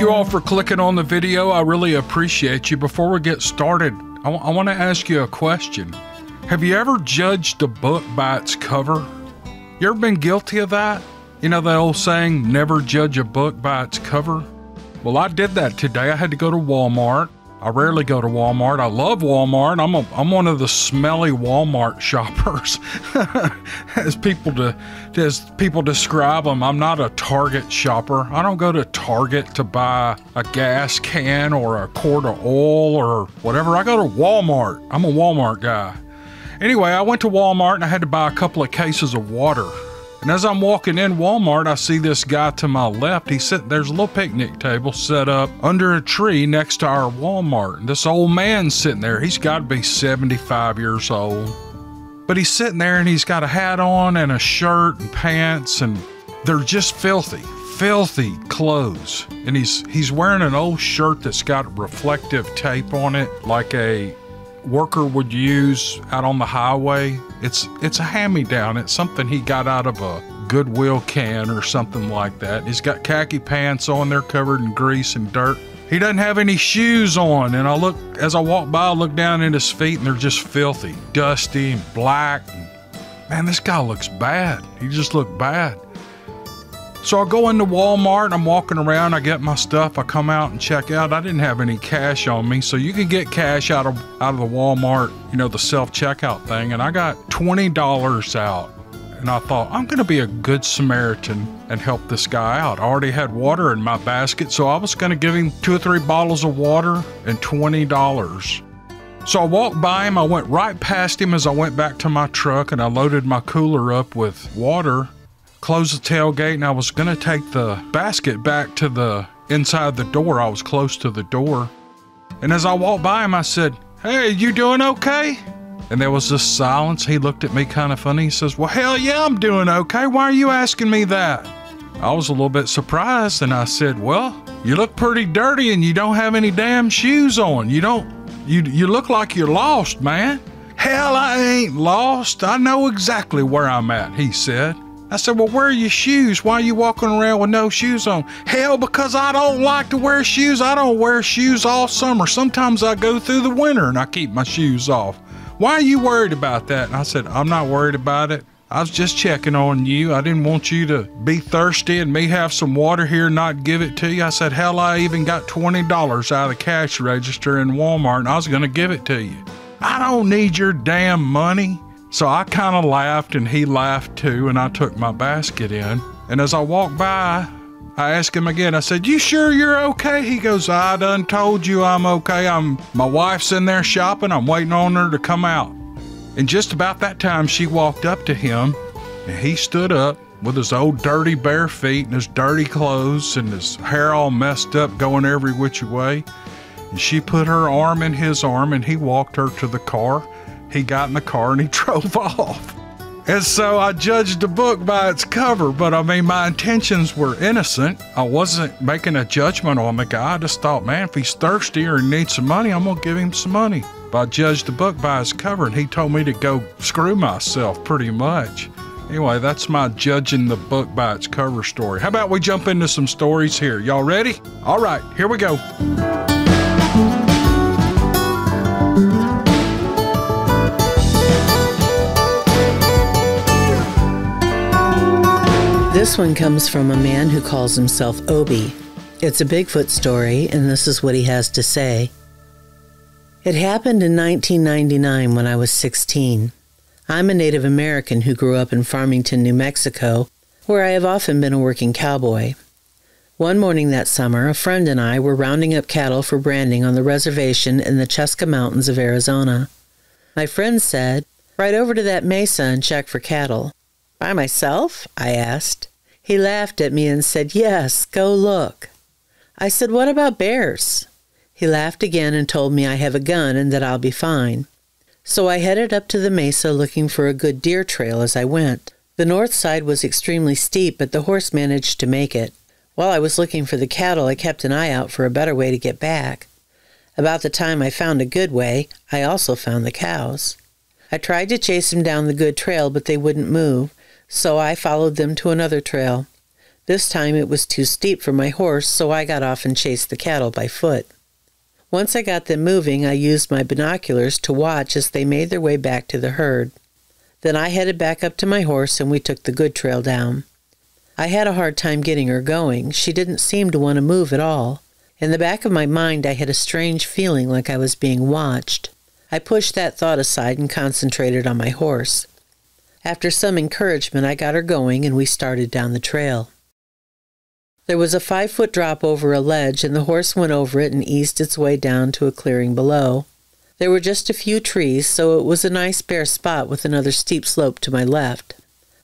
you all for clicking on the video. I really appreciate you. Before we get started, I want to ask you a question. Have you ever judged a book by its cover? You ever been guilty of that? You know that old saying, never judge a book by its cover? Well, I did that today. I had to go to Walmart. I rarely go to Walmart. I love Walmart. I'm one of the smelly Walmart shoppers. as people describe them, I'm not a Target shopper. I don't go to Target to buy a gas can or a quart of oil or whatever. I go to Walmart. I'm a Walmart guy. Anyway, I went to Walmart and I had to buy a couple of cases of water. And as I'm walking in Walmart, I see this guy to my left. He's sitting, there's a little picnic table set up under a tree next to our Walmart. And this old man's sitting there. He's got to be 75 years old. But he's sitting there and he's got a hat on and a shirt and pants, and they're just filthy clothes. And he's wearing an old shirt that's got reflective tape on it, like a worker would use out on the highway. It's a hand-me-down. It's something he got out of a Goodwill can or something like that. He's got khaki pants on. They're covered in grease and dirt. He doesn't have any shoes on. And as I walk by, I look down at his feet and they're just filthy, dusty and black. Man, this guy looks bad. He just looked bad. So I go into Walmart, I'm walking around, I get my stuff, I come out and check out. I didn't have any cash on me, so you can get cash out of the Walmart, you know, the self-checkout thing, and I got $20 out. And I thought, I'm gonna be a good Samaritan and help this guy out. I already had water in my basket, so I was gonna give him 2 or 3 bottles of water and $20. So I walked by him, I went right past him as I went back to my truck, and I loaded my cooler up with water, closed the tailgate, and I was gonna take the basket back to the inside the door. I was close to the door. And as I walked by him, I said, "Hey, you doing okay?" And there was this silence. He looked at me kind of funny. He says, "Well, hell yeah, I'm doing okay. Why are you asking me that?" I was a little bit surprised, and I said, "Well, you look pretty dirty and you don't have any damn shoes on. You look like you're lost, man." "Hell, I ain't lost. I know exactly where I'm at," he said. I said, "Well, where are your shoes? Why are you walking around with no shoes on?" "Hell, because I don't like to wear shoes. I don't wear shoes all summer. Sometimes I go through the winter and I keep my shoes off. Why are you worried about that?" And I said, "I'm not worried about it. I was just checking on you. I didn't want you to be thirsty and me have some water here and not give it to you." I said, "Hell, I even got $20 out of the cash register in Walmart and I was going to give it to you. I don't need your damn money." So I kind of laughed and he laughed too, and I took my basket in. And as I walked by, I asked him again, I said, "You sure you're okay?" He goes, "I done told you I'm okay. My wife's in there shopping. I'm waiting on her to come out." And just about that time, she walked up to him and he stood up with his old dirty bare feet and his dirty clothes and his hair all messed up going every which way. And she put her arm in his arm and he walked her to the car. He got in the car and he drove off. And so I judged the book by its cover, but I mean, my intentions were innocent. I wasn't making a judgment on the guy. I just thought, man, if he's thirsty or needs some money, I'm gonna give him some money. But I judged the book by its cover and he told me to go screw myself pretty much. Anyway, that's my judging the book by its cover story. How about we jump into some stories here? Y'all ready? All right, here we go. This one comes from a man who calls himself Obi. It's a Bigfoot story, and this is what he has to say. It happened in 1999 when I was 16. I'm a Native American who grew up in Farmington, New Mexico, where I have often been a working cowboy. One morning that summer, a friend and I were rounding up cattle for branding on the reservation in the Cheska Mountains of Arizona. My friend said, "Ride over to that mesa and check for cattle." "By myself?" I asked. He laughed at me and said, "Yes, go look." I said, "What about bears?" He laughed again and told me I have a gun and that I'll be fine. So I headed up to the mesa looking for a good deer trail as I went. The north side was extremely steep, but the horse managed to make it. While I was looking for the cattle, I kept an eye out for a better way to get back. About the time I found a good way, I also found the cows. I tried to chase them down the good trail, but they wouldn't move, so I followed them to another trail. This time it was too steep for my horse, so I got off and chased the cattle by foot. Once I got them moving, I used my binoculars to watch as they made their way back to the herd. Then I headed back up to my horse and we took the good trail down. I had a hard time getting her going. She didn't seem to want to move at all. In the back of my mind, I had a strange feeling like I was being watched. I pushed that thought aside and concentrated on my horse. After some encouragement, I got her going and we started down the trail. There was a 5-foot drop over a ledge, and the horse went over it and eased its way down to a clearing below. There were just a few trees, so it was a nice bare spot with another steep slope to my left.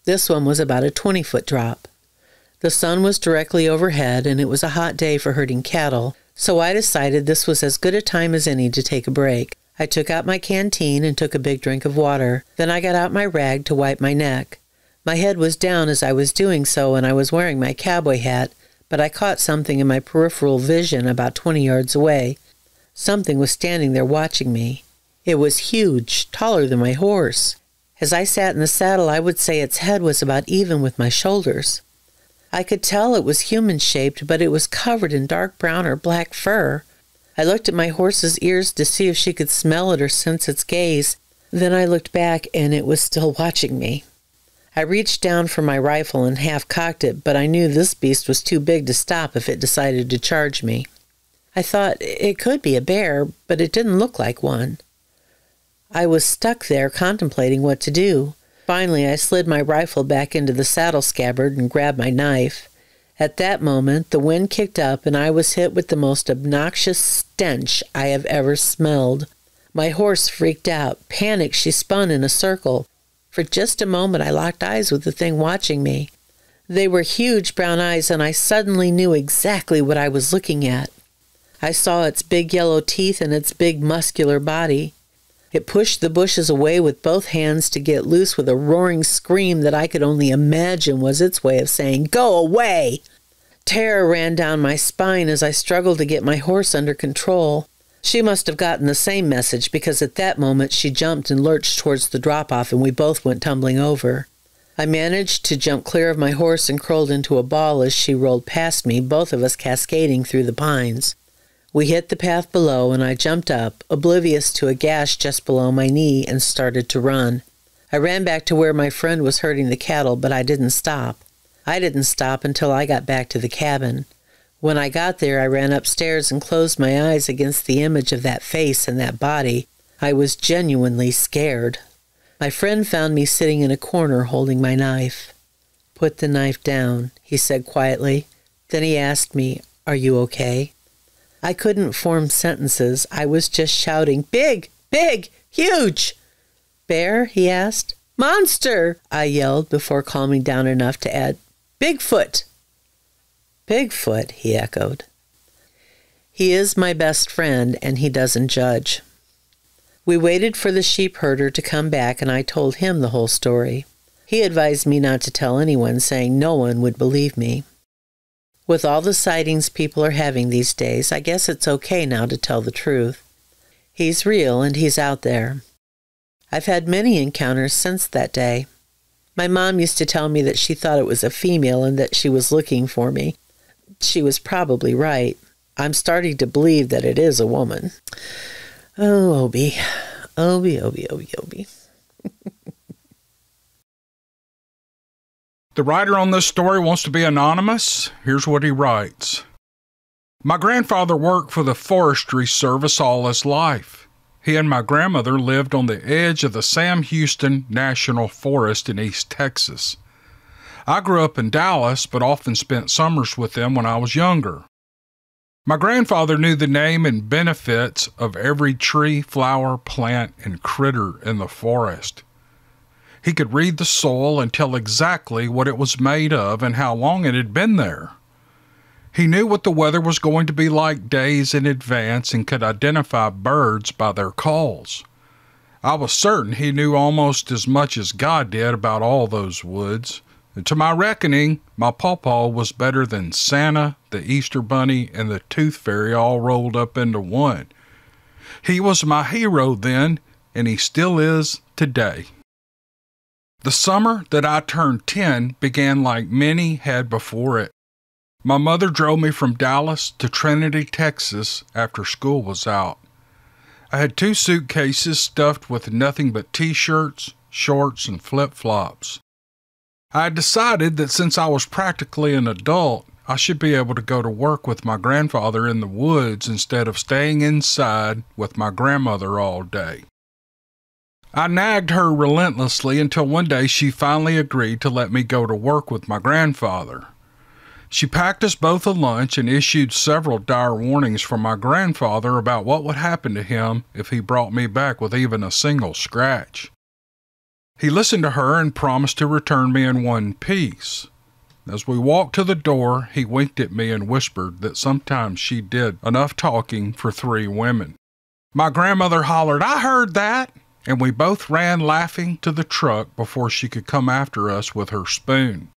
This one was about a 20-foot drop. The sun was directly overhead, and it was a hot day for herding cattle, so I decided this was as good a time as any to take a break. I took out my canteen and took a big drink of water. Then I got out my rag to wipe my neck. My head was down as I was doing so, and I was wearing my cowboy hat, but I caught something in my peripheral vision about 20 yards away. Something was standing there watching me. It was huge, taller than my horse. As I sat in the saddle, I would say its head was about even with my shoulders. I could tell it was human-shaped, but it was covered in dark brown or black fur. I looked at my horse's ears to see if she could smell it or sense its gaze. Then I looked back, and it was still watching me. I reached down for my rifle and half-cocked it, but I knew this beast was too big to stop if it decided to charge me. I thought it could be a bear, but it didn't look like one. I was stuck there contemplating what to do. Finally, I slid my rifle back into the saddle scabbard and grabbed my knife. At that moment, the wind kicked up, and I was hit with the most obnoxious stench I have ever smelled. My horse freaked out. Panicked, she spun in a circle. For just a moment, I locked eyes with the thing watching me. They were huge brown eyes, and I suddenly knew exactly what I was looking at. I saw its big yellow teeth and its big muscular body. It pushed the bushes away with both hands to get loose with a roaring scream that I could only imagine was its way of saying, "Go away!" Terror ran down my spine as I struggled to get my horse under control. She must have gotten the same message, because at that moment she jumped and lurched towards the drop-off, and we both went tumbling over. I managed to jump clear of my horse and curled into a ball as she rolled past me, both of us cascading through the pines. We hit the path below, and I jumped up, oblivious to a gash just below my knee, and started to run. I ran back to where my friend was herding the cattle, but I didn't stop. I didn't stop until I got back to the cabin. When I got there, I ran upstairs and closed my eyes against the image of that face and that body. I was genuinely scared. My friend found me sitting in a corner holding my knife. "Put the knife down," he said quietly. Then he asked me, "Are you okay?" I couldn't form sentences. I was just shouting, "Big! Big! Huge!" "Bear?" he asked. "Monster!" I yelled before calming down enough to add, "Bigfoot!" "Bigfoot," he echoed. He is my best friend, and he doesn't judge. We waited for the sheep herder to come back, and I told him the whole story. He advised me not to tell anyone, saying no one would believe me. With all the sightings people are having these days, I guess it's okay now to tell the truth. He's real, and he's out there. I've had many encounters since that day. My mom used to tell me that she thought it was a female and that she was looking for me. She was probably right. I'm starting to believe that it is a woman. Oh, Obi. Obi, Obi, Obi, Obi. The writer on this story wants to be anonymous. Here's what he writes. My grandfather worked for the Forestry Service all his life. He and my grandmother lived on the edge of the Sam Houston National Forest in East Texas. I grew up in Dallas, but often spent summers with them when I was younger. My grandfather knew the name and benefits of every tree, flower, plant, and critter in the forest. He could read the soil and tell exactly what it was made of and how long it had been there. He knew what the weather was going to be like days in advance and could identify birds by their calls. I was certain he knew almost as much as God did about all those woods. And to my reckoning, my pawpaw was better than Santa, the Easter Bunny, and the Tooth Fairy all rolled up into one. He was my hero then, and he still is today. The summer that I turned 10 began like many had before it. My mother drove me from Dallas to Trinity, Texas after school was out. I had 2 suitcases stuffed with nothing but T-shirts, shorts, and flip-flops. I had decided that since I was practically an adult, I should be able to go to work with my grandfather in the woods instead of staying inside with my grandmother all day. I nagged her relentlessly until one day she finally agreed to let me go to work with my grandfather. She packed us both a lunch and issued several dire warnings for my grandfather about what would happen to him if he brought me back with even a single scratch. He listened to her and promised to return me in one piece. As we walked to the door, he winked at me and whispered that sometimes she did enough talking for 3 women. My grandmother hollered, "I heard that!" and we both ran laughing to the truck before she could come after us with her spoon.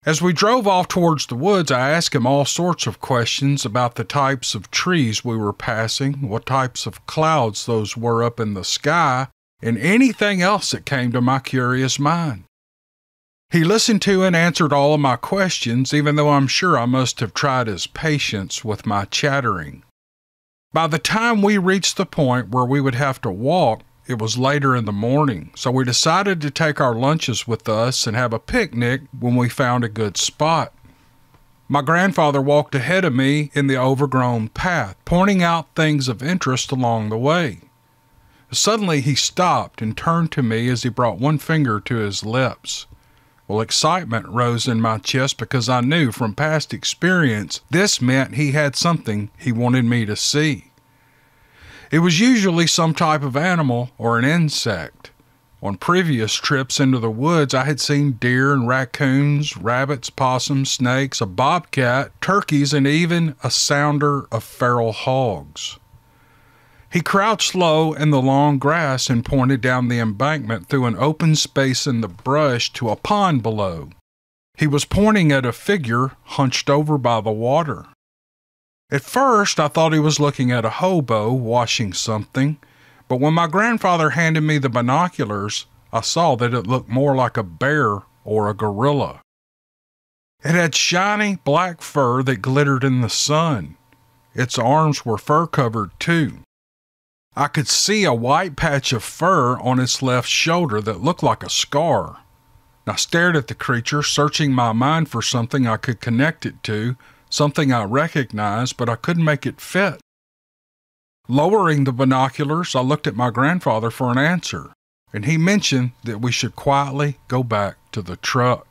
As we drove off towards the woods, I asked him all sorts of questions about the types of trees we were passing, what types of clouds those were up in the sky, and anything else that came to my curious mind. He listened to and answered all of my questions, even though I'm sure I must have tried his patience with my chattering. By the time we reached the point where we would have to walk, it was later in the morning, so we decided to take our lunches with us and have a picnic when we found a good spot. My grandfather walked ahead of me in the overgrown path, pointing out things of interest along the way. Suddenly he stopped and turned to me as he brought one finger to his lips. Well, excitement rose in my chest because I knew from past experience this meant he had something he wanted me to see. It was usually some type of animal or an insect. On previous trips into the woods, I had seen deer and raccoons, rabbits, possums, snakes, a bobcat, turkeys, and even a sounder of feral hogs. He crouched low in the long grass and pointed down the embankment through an open space in the brush to a pond below. He was pointing at a figure hunched over by the water. At first, I thought he was looking at a hobo washing something, but when my grandfather handed me the binoculars, I saw that it looked more like a bear or a gorilla. It had shiny black fur that glittered in the sun. Its arms were fur-covered too. I could see a white patch of fur on its left shoulder that looked like a scar. I stared at the creature, searching my mind for something I could connect it to, something I recognized, but I couldn't make it fit. Lowering the binoculars, I looked at my grandfather for an answer, and he mentioned that we should quietly go back to the truck.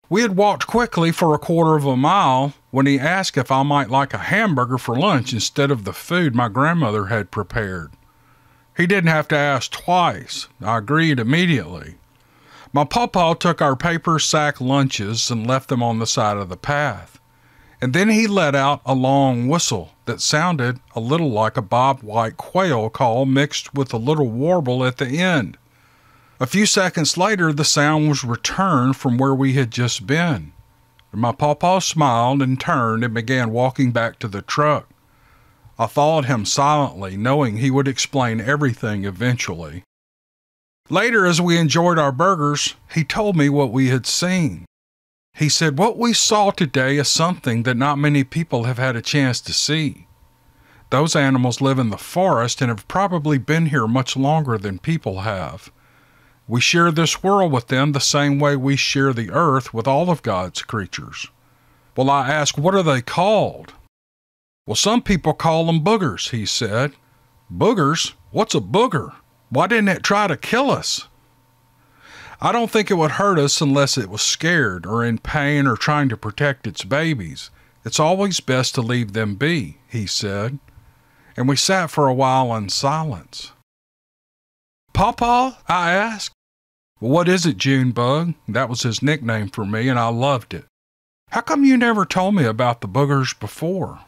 We had walked quickly for a quarter of a mile when he asked if I might like a hamburger for lunch instead of the food my grandmother had prepared. He didn't have to ask twice. I agreed immediately. My pawpaw took our paper sack lunches and left them on the side of the path. And then he let out a long whistle that sounded a little like a bobwhite quail call mixed with a little warble at the end. A few seconds later, the sound was returned from where we had just been. My pawpaw smiled and turned and began walking back to the truck. I followed him silently, knowing he would explain everything eventually. Later, as we enjoyed our burgers, he told me what we had seen. He said, "What we saw today is something that not many people have had a chance to see. Those animals live in the forest and have probably been here much longer than people have. We share this world with them the same way we share the earth with all of God's creatures." Well, I asked, "What are they called?" "Well, some people call them boogers," he said. "Boogers? What's a booger? Why didn't it try to kill us?" "I don't think it would hurt us unless it was scared or in pain or trying to protect its babies. It's always best to leave them be," he said. And we sat for a while in silence. "Pawpaw?" I asked. "Well, what is it, Junebug?" That was his nickname for me, and I loved it. "How come you never told me about the boogers before?"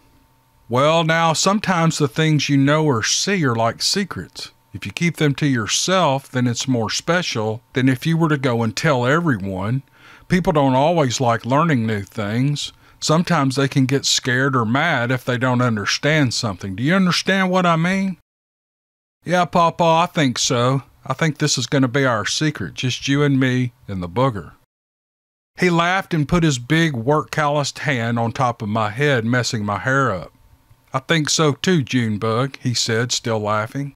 "Well, now, sometimes the things you know or see are like secrets. If you keep them to yourself, then it's more special than if you were to go and tell everyone. People don't always like learning new things. Sometimes they can get scared or mad if they don't understand something. Do you understand what I mean?" "Yeah, Pawpaw, I think so. I think this is going to be our secret, just you and me and the booger." He laughed and put his big work-calloused hand on top of my head, messing my hair up. "I think so too, Junebug," he said, still laughing.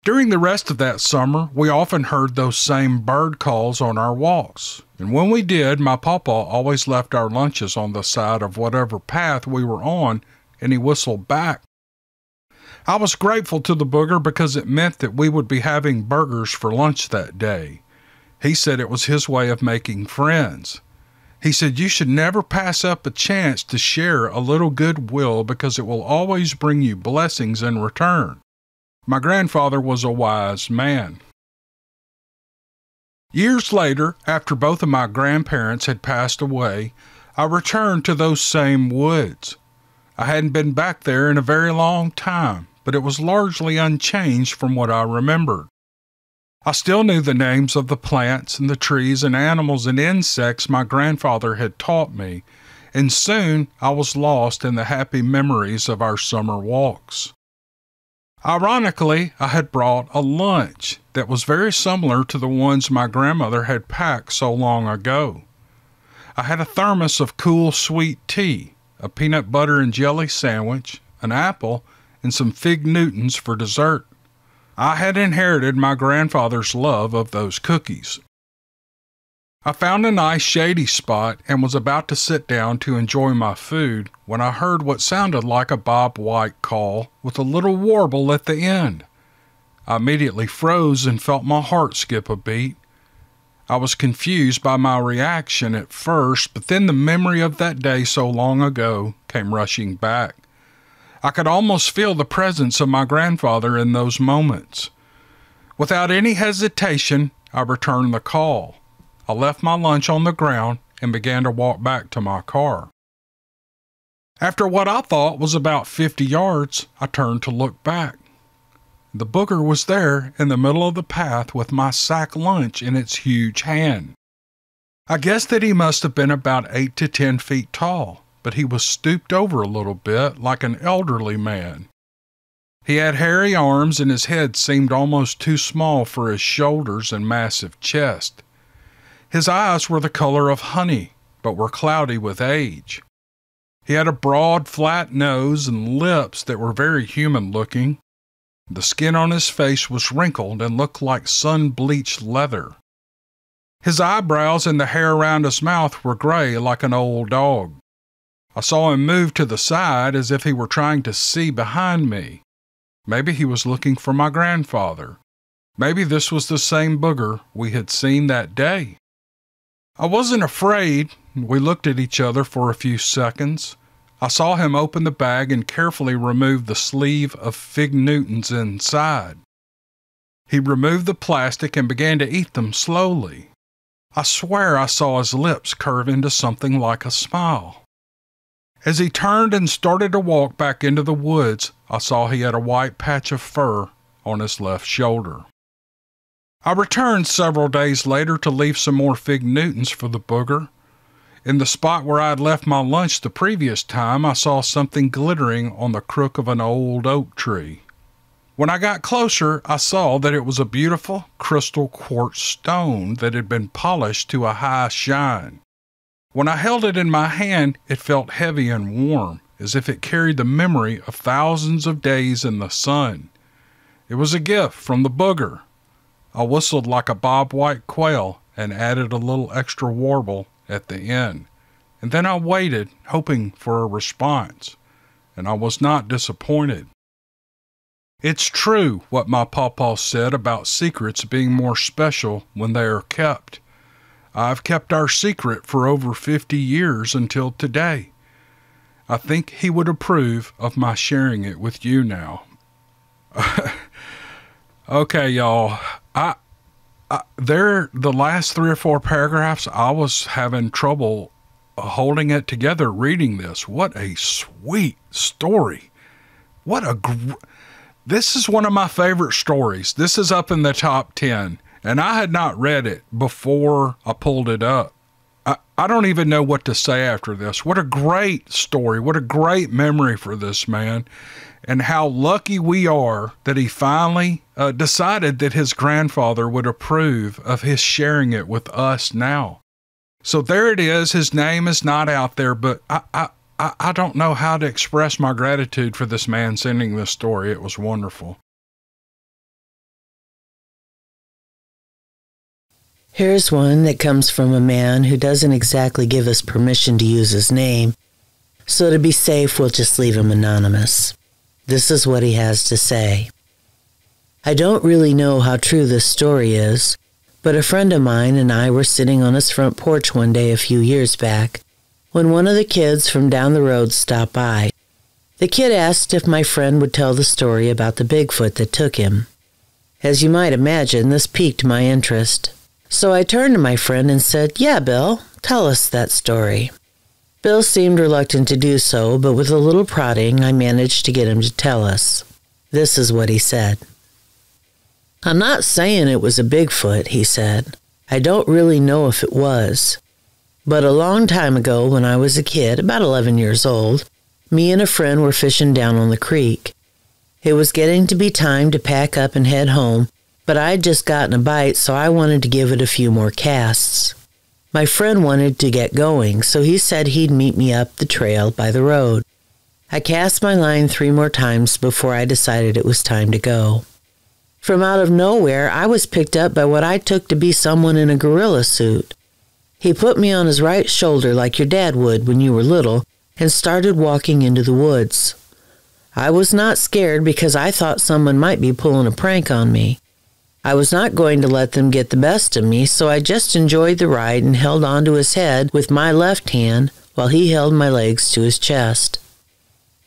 During the rest of that summer, we often heard those same bird calls on our walks. And when we did, my papa always left our lunches on the side of whatever path we were on, and he whistled back. I was grateful to the booger because it meant that we would be having burgers for lunch that day. He said it was his way of making friends. He said you should never pass up a chance to share a little goodwill because it will always bring you blessings in return. My grandfather was a wise man. Years later, after both of my grandparents had passed away, I returned to those same woods. I hadn't been back there in a very long time, but it was largely unchanged from what I remembered. I still knew the names of the plants and the trees and animals and insects my grandfather had taught me, and soon I was lost in the happy memories of our summer walks. Ironically, I had brought a lunch that was very similar to the ones my grandmother had packed so long ago. I had a thermos of cool sweet tea, a peanut butter and jelly sandwich, an apple, and some fig Newtons for dessert. I had inherited my grandfather's love of those cookies. I found a nice shady spot and was about to sit down to enjoy my food when I heard what sounded like a Bob White call with a little warble at the end. I immediately froze and felt my heart skip a beat. I was confused by my reaction at first, but then the memory of that day so long ago came rushing back. I could almost feel the presence of my grandfather in those moments. Without any hesitation, I returned the call. I left my lunch on the ground and began to walk back to my car. After what I thought was about 50 yards, I turned to look back. The booger was there in the middle of the path with my sack lunch in its huge hand. I guessed that he must have been about 8 to 10 feet tall, but he was stooped over a little bit like an elderly man. He had hairy arms and his head seemed almost too small for his shoulders and massive chest. His eyes were the color of honey, but were cloudy with age. He had a broad, flat nose and lips that were very human-looking. The skin on his face was wrinkled and looked like sun-bleached leather. His eyebrows and the hair around his mouth were gray like an old dog. I saw him move to the side as if he were trying to see behind me. Maybe he was looking for my grandfather. Maybe this was the same booger we had seen that day. I wasn't afraid. We looked at each other for a few seconds. I saw him open the bag and carefully remove the sleeve of fig Newtons inside. He removed the plastic and began to eat them slowly. I swear I saw his lips curve into something like a smile. As he turned and started to walk back into the woods, I saw he had a white patch of fur on his left shoulder. I returned several days later to leave some more fig Newtons for the booger. In the spot where I had left my lunch the previous time, I saw something glittering on the crook of an old oak tree. When I got closer, I saw that it was a beautiful crystal quartz stone that had been polished to a high shine. When I held it in my hand, it felt heavy and warm, as if it carried the memory of thousands of days in the sun. It was a gift from the booger. I whistled like a Bob White quail and added a little extra warble at the end. And then I waited, hoping for a response, and I was not disappointed. It's true what my pawpaw said about secrets being more special when they are kept. I've kept our secret for over 50 years until today. I think he would approve of my sharing it with you now. Okay, y'all. The last 3 or 4 paragraphs, I was having trouble holding it together reading this. What a sweet story. This is one of my favorite stories. This is up in the top 10. And I had not read it before I pulled it up. I don't even know what to say after this. What a great story. What a great memory for this man. And how lucky we are that he finally decided that his grandfather would approve of his sharing it with us now. So there it is. His name is not out there, but I don't know how to express my gratitude for this man sending this story. It was wonderful. Here's one that comes from a man who doesn't exactly give us permission to use his name, so to be safe, we'll just leave him anonymous. This is what he has to say. I don't really know how true this story is, but a friend of mine and I were sitting on his front porch one day a few years back when one of the kids from down the road stopped by. The kid asked if my friend would tell the story about the Bigfoot that took him. As you might imagine, this piqued my interest. So I turned to my friend and said, "Yeah, Bill, tell us that story." Bill seemed reluctant to do so, but with a little prodding, I managed to get him to tell us. This is what he said. "I'm not saying it was a Bigfoot," he said. "I don't really know if it was. But a long time ago, when I was a kid, about 11 years old, me and a friend were fishing down on the creek. It was getting to be time to pack up and head home, but I'd just gotten a bite, so I wanted to give it a few more casts. My friend wanted to get going, so he said he'd meet me up the trail by the road. I cast my line 3 more times before I decided it was time to go. From out of nowhere, I was picked up by what I took to be someone in a gorilla suit. He put me on his right shoulder like your dad would when you were little and started walking into the woods. I was not scared because I thought someone might be pulling a prank on me. I was not going to let them get the best of me, so I just enjoyed the ride and held onto his head with my left hand while he held my legs to his chest.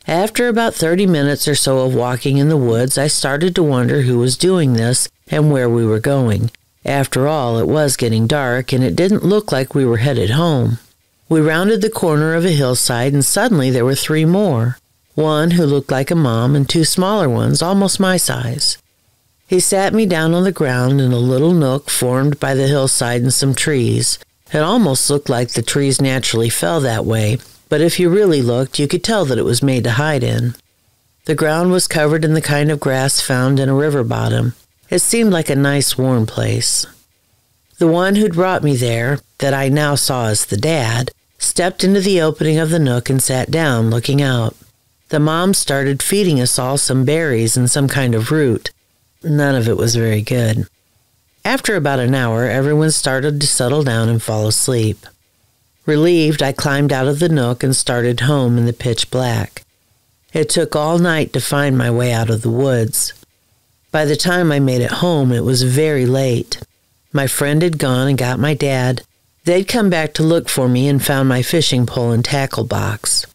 After about 30 minutes or so of walking in the woods, I started to wonder who was doing this and where we were going. After all, it was getting dark, and it didn't look like we were headed home. We rounded the corner of a hillside, and suddenly there were 3 more. One who looked like a mom and 2 smaller ones, almost my size. He sat me down on the ground in a little nook formed by the hillside and some trees. It almost looked like the trees naturally fell that way, but if you really looked, you could tell that it was made to hide in. The ground was covered in the kind of grass found in a river bottom. It seemed like a nice, warm place. The one who'd brought me there, that I now saw as the dad, stepped into the opening of the nook and sat down, looking out. The mom started feeding us all some berries and some kind of root. None of it was very good. After about an hour, everyone started to settle down and fall asleep. Relieved, I climbed out of the nook and started home in the pitch black. It took all night to find my way out of the woods. By the time I made it home, it was very late. My friend had gone and got my dad. They'd come back to look for me and found my fishing pole and tackle box.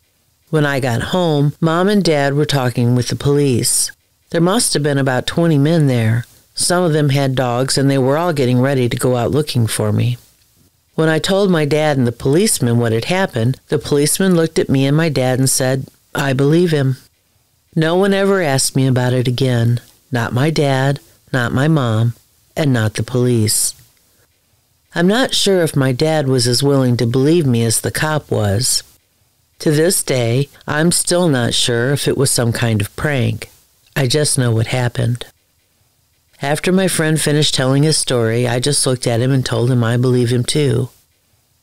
When I got home, Mom and Dad were talking with the police. There must have been about 20 men there. Some of them had dogs, and they were all getting ready to go out looking for me. When I told my dad and the policeman what had happened, the policeman looked at me and my dad and said, "I believe him." No one ever asked me about it again. Not my dad, not my mom, and not the police. I'm not sure if my dad was as willing to believe me as the cop was. To this day, I'm still not sure if it was some kind of prank. I just know what happened. After my friend finished telling his story, I just looked at him and told him I believe him too.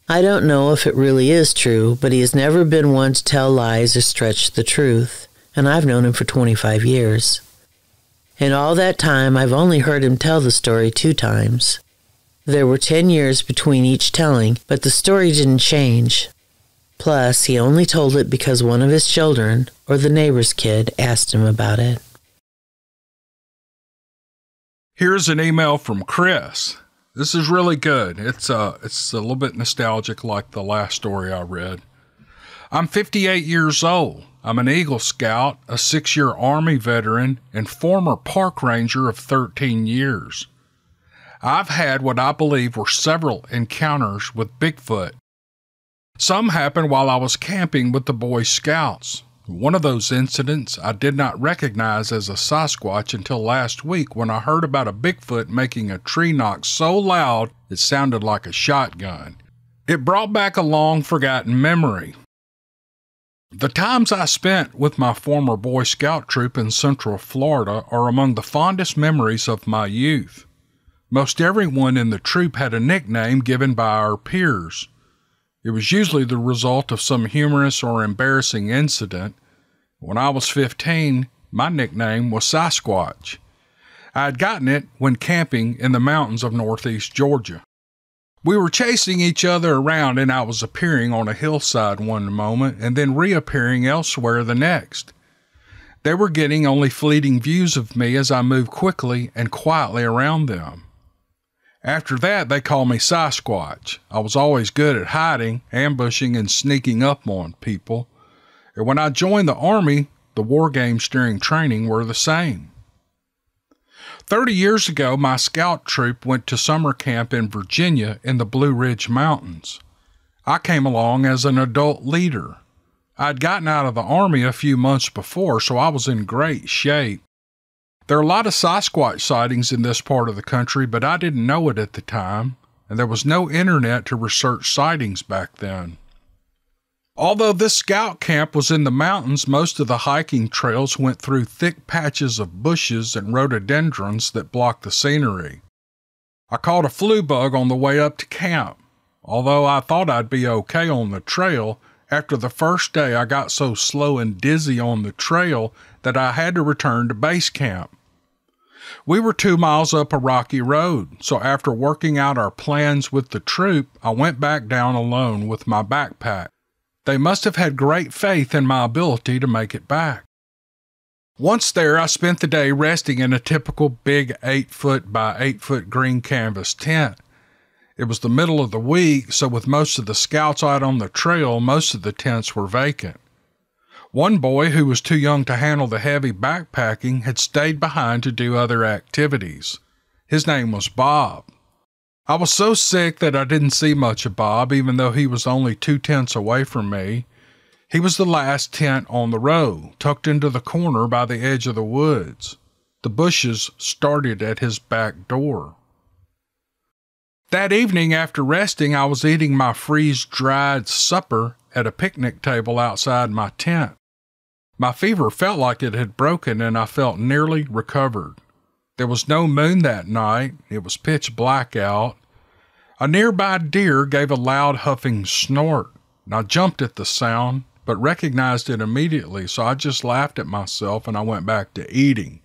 I don't know if it really is true, but he has never been one to tell lies or stretch the truth, and I've known him for 25 years. In all that time, I've only heard him tell the story 2 times. There were 10 years between each telling, but the story didn't change. Plus, he only told it because one of his children, or the neighbor's kid, asked him about it. Here's an email from Chris. This is really good. It's a little bit nostalgic like the last story I read. I'm 58 years old. I'm an Eagle Scout, a 6-year Army veteran, and former park ranger of 13 years. I've had what I believe were several encounters with Bigfoot. Some happened while I was camping with the Boy Scouts. One of those incidents I did not recognize as a Sasquatch until last week when I heard about a Bigfoot making a tree knock so loud it sounded like a shotgun. It brought back a long-forgotten memory. The times I spent with my former Boy Scout troop in Central Florida are among the fondest memories of my youth. Most everyone in the troop had a nickname given by our peers. It was usually the result of some humorous or embarrassing incident. When I was 15, my nickname was Sasquatch. I had gotten it when camping in the mountains of northeast Georgia. We were chasing each other around and I was appearing on a hillside one moment and then reappearing elsewhere the next. They were getting only fleeting views of me as I moved quickly and quietly around them. After that, they called me Sasquatch. I was always good at hiding, ambushing, and sneaking up on people. And when I joined the Army, the war games during training were the same. 30 years ago, my scout troop went to summer camp in Virginia in the Blue Ridge Mountains. I came along as an adult leader. I'd gotten out of the Army a few months before, so I was in great shape. There are a lot of Sasquatch sightings in this part of the country, but I didn't know it at the time, and there was no internet to research sightings back then. Although this scout camp was in the mountains, most of the hiking trails went through thick patches of bushes and rhododendrons that blocked the scenery. I caught a flu bug on the way up to camp. Although I thought I'd be okay on the trail, after the first day I got so slow and dizzy on the trail that I had to return to base camp. We were 2 miles up a rocky road, so after working out our plans with the troop, I went back down alone with my backpack. They must have had great faith in my ability to make it back. Once there, I spent the day resting in a typical big 8-foot by 8-foot green canvas tent. It was the middle of the week, so with most of the scouts out on the trail, most of the tents were vacant. One boy who was too young to handle the heavy backpacking had stayed behind to do other activities. His name was Bob. I was so sick that I didn't see much of Bob, even though he was only 2 tents away from me. He was the last tent on the row, tucked into the corner by the edge of the woods. The bushes started at his back door. That evening, after resting, I was eating my freeze-dried supper at a picnic table outside my tent. My fever felt like it had broken, and I felt nearly recovered. There was no moon that night. It was pitch black out. A nearby deer gave a loud huffing snort, and I jumped at the sound, but recognized it immediately, so I just laughed at myself and I went back to eating.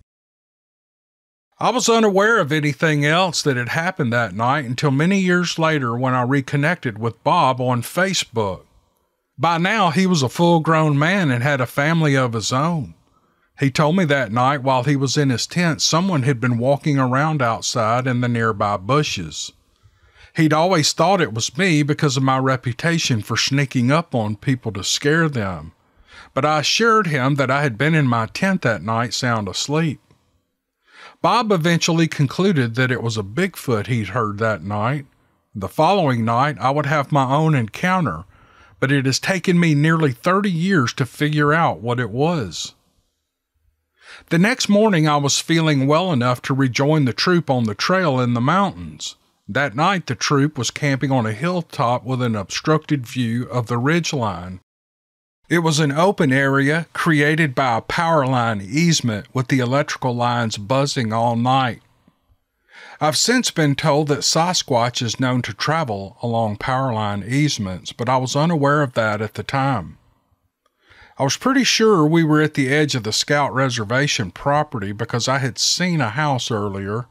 I was unaware of anything else that had happened that night until many years later when I reconnected with Bob on Facebook. By now, he was a full-grown man and had a family of his own. He told me that night while he was in his tent, someone had been walking around outside in the nearby bushes. He'd always thought it was me because of my reputation for sneaking up on people to scare them, but I assured him that I had been in my tent that night sound asleep. Bob eventually concluded that it was a Bigfoot he'd heard that night. The following night, I would have my own encounter, but it has taken me nearly 30 years to figure out what it was. The next morning, I was feeling well enough to rejoin the troop on the trail in the mountains. That night, the troop was camping on a hilltop with an obstructed view of the ridgeline. It was an open area created by a power line easement with the electrical lines buzzing all night. I've since been told that Sasquatch is known to travel along power line easements, but I was unaware of that at the time. I was pretty sure we were at the edge of the Scout Reservation property because I had seen a house earlier.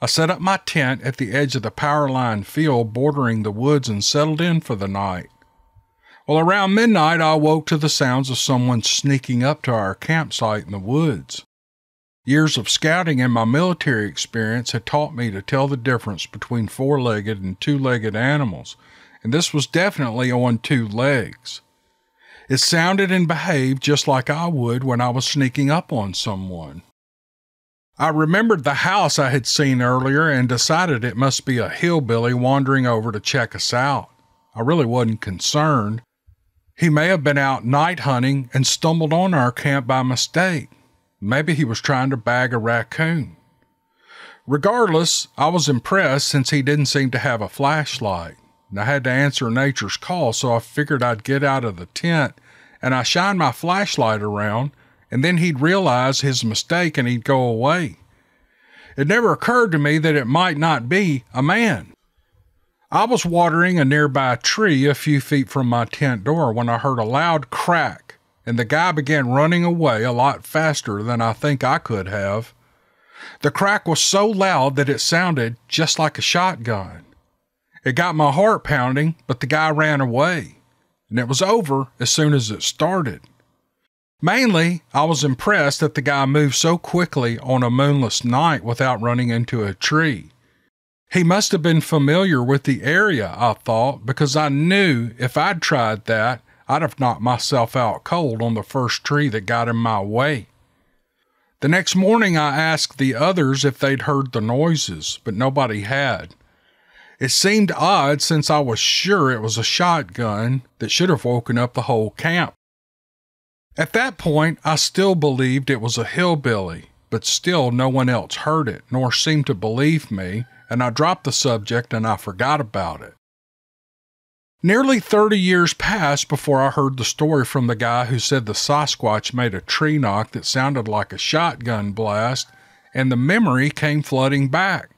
I set up my tent at the edge of the power line field bordering the woods and settled in for the night. Well, around midnight, I awoke to the sounds of someone sneaking up to our campsite in the woods. Years of scouting and my military experience had taught me to tell the difference between four-legged and two-legged animals, and this was definitely on 2 legs. It sounded and behaved just like I would when I was sneaking up on someone. I remembered the house I had seen earlier and decided it must be a hillbilly wandering over to check us out. I really wasn't concerned. He may have been out night hunting and stumbled on our camp by mistake. Maybe he was trying to bag a raccoon. Regardless, I was impressed since he didn't seem to have a flashlight. and I had to answer nature's call, so I figured I'd get out of the tent, and I shined my flashlight around, and then he'd realize his mistake and he'd go away. It never occurred to me that it might not be a man. I was watering a nearby tree a few feet from my tent door when I heard a loud crack, and the guy began running away a lot faster than I think I could have. The crack was so loud that it sounded just like a shotgun. It got my heart pounding, but the guy ran away, and it was over as soon as it started. Mainly, I was impressed that the guy moved so quickly on a moonless night without running into a tree. He must have been familiar with the area, I thought, because I knew if I'd tried that, I'd have knocked myself out cold on the first tree that got in my way. The next morning, I asked the others if they'd heard the noises, but nobody had. It seemed odd since I was sure it was a shotgun that should have woken up the whole camp. At that point, I still believed it was a hillbilly, but still no one else heard it, nor seemed to believe me, and I dropped the subject and I forgot about it. Nearly 30 years passed before I heard the story from the guy who said the Sasquatch made a tree knock that sounded like a shotgun blast, and the memory came flooding back.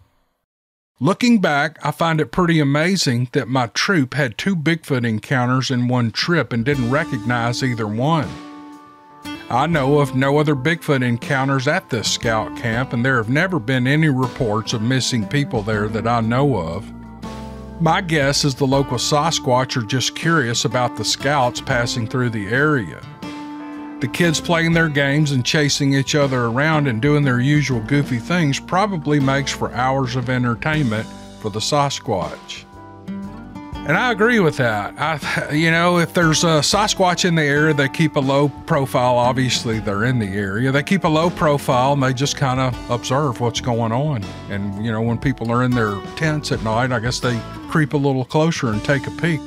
Looking back, I find it pretty amazing that my troop had 2 Bigfoot encounters in one trip and didn't recognize either one. I know of no other Bigfoot encounters at this scout camp, and there have never been any reports of missing people there that I know of. My guess is the local Sasquatch are just curious about the scouts passing through the area. The kids playing their games and chasing each other around and doing their usual goofy things probably makes for hours of entertainment for the Sasquatch. And I agree with that. If there's a Sasquatch in the area, they keep a low profile. Obviously, they're in the area. They keep a low profile and they just kind of observe what's going on. And, when people are in their tents at night, I guess they creep a little closer and take a peek.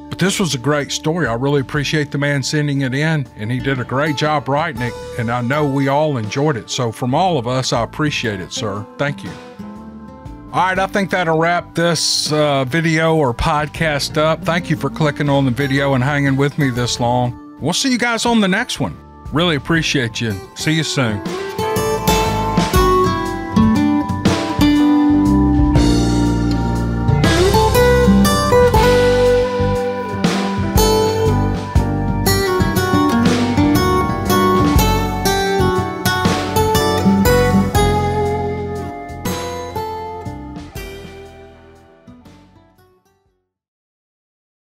But this was a great story. I really appreciate the man sending it in, and he did a great job writing it, and I know we all enjoyed it. So from all of us, I appreciate it, sir. Thank you. All right, I think that'll wrap this video or podcast up. Thank you for clicking on the video and hanging with me this long. We'll see you guys on the next one. Really appreciate you. See you soon.